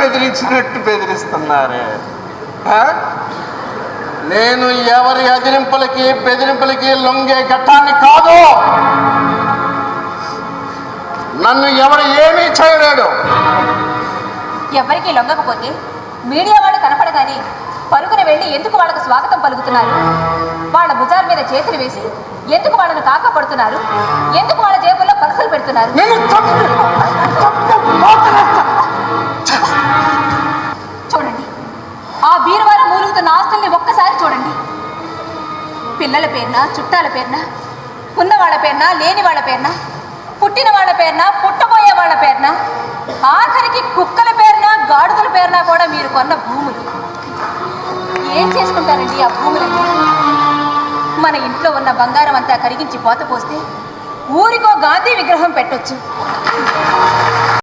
బెదిరించినట్టు బెదిరిస్తున్నారే. నేను ఎవరి బెదిరింపులకి లొంగే ఘట్టాన్ని కాదు. నన్ను ఎవరు ఏమీ చేయలేడు. ఎవరికి లొంగకపోతే మీడియా వాళ్ళు కనపడగానే పరుగున వెళ్ళి ఎందుకు వాళ్ళకు స్వాగతం పలుకుతున్నారు? వాళ్ళ భుజాల మీద చేతులు వేసి ఎందుకు వాళ్ళను కాకపడుతున్నారు? ఎందుకు వాళ్ళ జేబుల్లో పర్సులు పెడుతున్నారు? చూడండి, ఆ బీరువాలో మూలుగుతున్న ఆస్తుల్ని ఒక్కసారి చూడండి. పిల్లల పేరున, చుట్టాల పేరున, ఉన్న వాళ్ళ పేరున, లేని వాళ్ళ పేరున, పుట్టిన వాళ్ళ పేరున, పుట్టబోయే వాళ్ళ పేరున, ఆఖరికి కుక్కల పేరున, గాడుదల పేరున కూడా మీరు కొన్న భూములు. ఏం చేసుకుంటారండి ఆ భూములని? మన ఇంట్లో ఉన్న బంగారం అంతా కరిగించి పోత పోస్తే ఊరికో గాంధీ విగ్రహం పెట్టొచ్చు.